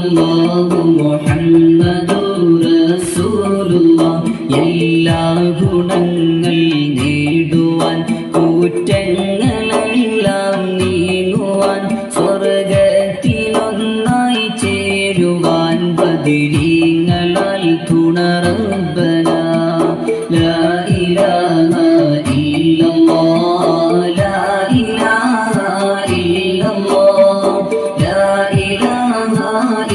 ഇല്ലല്ലാഹു മുഹമ്മദുർ റസൂലുള്ളാഹ് എല്ലാ ഗുണങ്ങൾ നേടുവാൻ കുറ്റങ്ങളെല്ലാം നീങ്ങുവാൻ സ്വർഗത്തിലൊന്നായി ചേരുവാൻ ബദരീങ്ങളാൽ തുണ റബ്ബനാ ലാ ഇലാഹ ഇല്ലല്ലാഹ് ലാ ഇലാഹ ഇല്ലല്ലാഹ് ലാ ഇലാഹ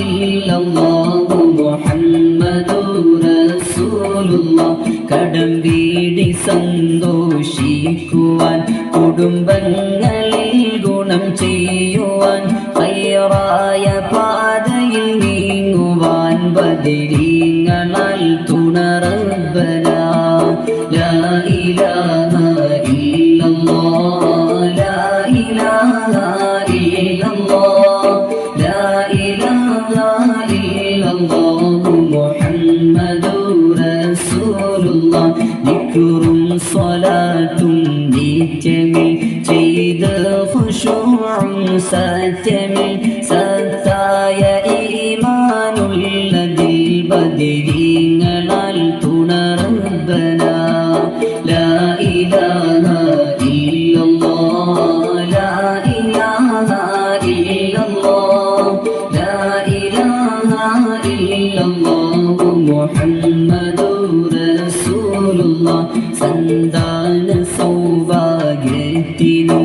ഇല്ലല്ലാഹു മുഹമ്മദുർ റസൂലുള്ളാഹ് കടം വീടി സന്തോഷിക്കുവാൻ കുടുംബങ്ങളിൽ ഗുണം ചെയ്യുവാൻ ഖൈറായ പാതയിൽ നീങ്ങുവാൻ ബദരീങ്ങളാൽ തുണ റബ്ബനാ ലാ ഇലാഹ ഇല്ലല്ലാഹ് ലാ ഇലാഹ ഇല്ലല്ലാഹ് ലാ ഇലാഹ ഇല്ലല്ലാഹു മുഹമ്മദുർ റസൂലുള്ളാഹ് ദിക്റും സ്വലാത്തും നിത്യമിൽ ചെയ്ത് ഖുശൂഉം സത്യമിൽ സത്തായ ഈമാനുള്ളതിൽ ബദരീങ്ങളാൽ തുണ റബ്ബനാ ലാ ഇലാഹ ഇല്ലല്ലാഹ് ലാ ഇലാഹ ഇല്ലല്ലാഹ് ലാ ഇലാഹ ഇല്ലല്ലാഹു മുഹമ്മദുർ റസൂലുള്ളാഹ് സന്താന സൗഭാഗ്യത്തിനും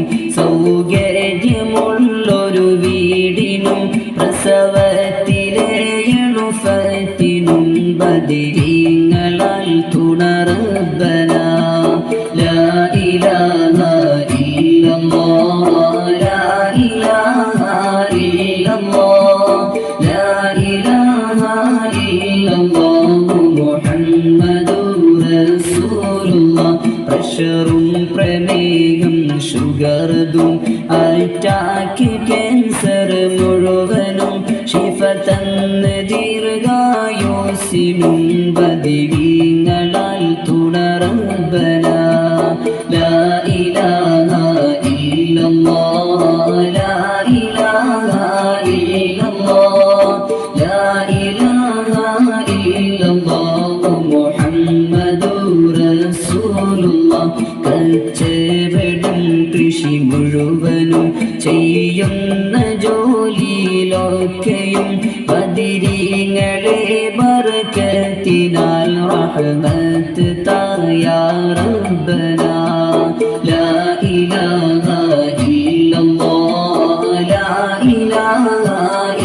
സൗകര്യമുള്ളൊരു വീടിനും പ്രസവത്തിലെ എളുപ്പത്തിനും ബദരീങ്ങളാൽ തുണ റബ്ബനാ ലാ ഇലാഹ ഇല്ലല്ലാഹ് ലാ ഇലാഹ ഇല്ലല്ലാഹ് ലാ ഇലാഹ ഇല്ലല്ലാഹു മുഹമ്മദുർ റസൂലുള്ളാഹ് പ്രഷറും പ്രമേഹം ഷുഗർദും അറ്റാക്ക് ക്യാൻസർ മുഴുവനും ശിഫ തന്ന ദീർഘായുസ്സിനും ബദരീങ്ങളാൽ തുണ റബ്ബനാ ലാ ഇലാഹ ഇല്ലല്ലാഹ് ലാ ഇലാഹ ഇല്ലല്ലാഹ് ലാ ഇലാഹ ഇല്ലല്ലാഹു മുഹമ്മദുർ റസൂലുള്ളാഹ് കച്ചവടം കൃഷി മുഴുവനും ചെയ്യുന്ന ജോലിയിലൊക്കെയും ബദരീങ്ങളെ ബർക്കത്തിനാൽ റഹ്മത്ത് തായാ റബ്ബനാ ലാ ഇലാഹ ഇല്ലല്ലാഹ് ലാ ഇലാഹ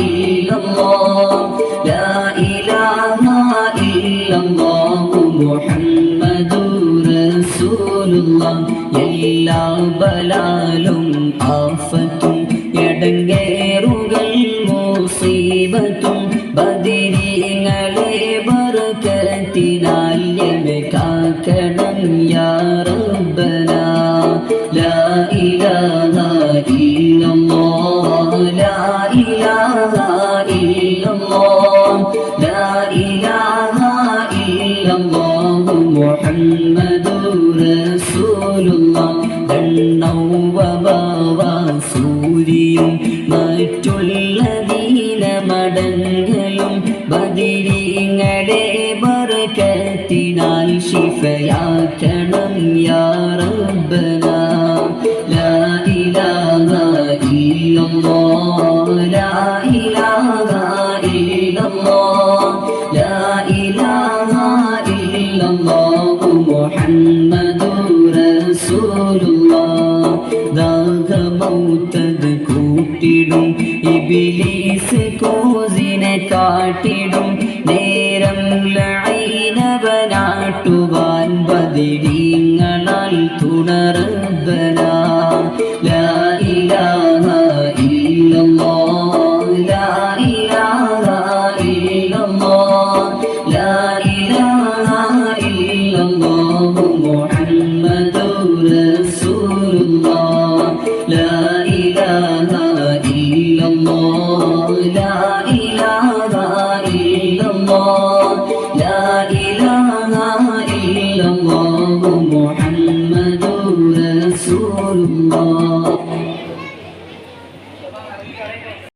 ഇല്ലല്ലാഹ് ലാ ഇലാഹ ഇല്ലല്ലാഹു മുഹമ്മദുർ റസൂലുള്ളാഹ് എല്ലാ ബലാലും ആഫത്തും എടങ്ങേറുകൾ മുസീബത്തും ബദരീങ്ങളെ ബർക്കത്തിനാൽ കാക്കണം യാ റബ്ബനാ ലാ ഇലാഹ ഇല്ലല്ലാഹ് ലാ ഇലാഹ ഇല്ലല്ലാഹ് ലാ ഇലാഹ ഇല്ലല്ലാഹു മുഹമ്മദുർ റസൂലുള്ളാഹ് സൂര്യയും മറ്റുള്ള ദീനമടങ്ങളും ബദരീങ്ങളെ ബർക്കത്തിനാൽ ശിഫയാക്കണം യാ റബ്ബനാ ലാ ഇലാഹ ഇല്ലല്ലാഹ് ലാ ഇലാഹ ഇല്ലല്ലാഹ് ലാ ഇലാഹ ഇല്ലല്ലാഹു മുഹമ്മദുർ റസൂലുള്ളാഹ് ദാഹമൗത്തത് കൂട്ടിടും ഇബ്ലീസ് കോസിനെ കാട്ടിടും നേരം ലഈനവനാട്ടുവാൻ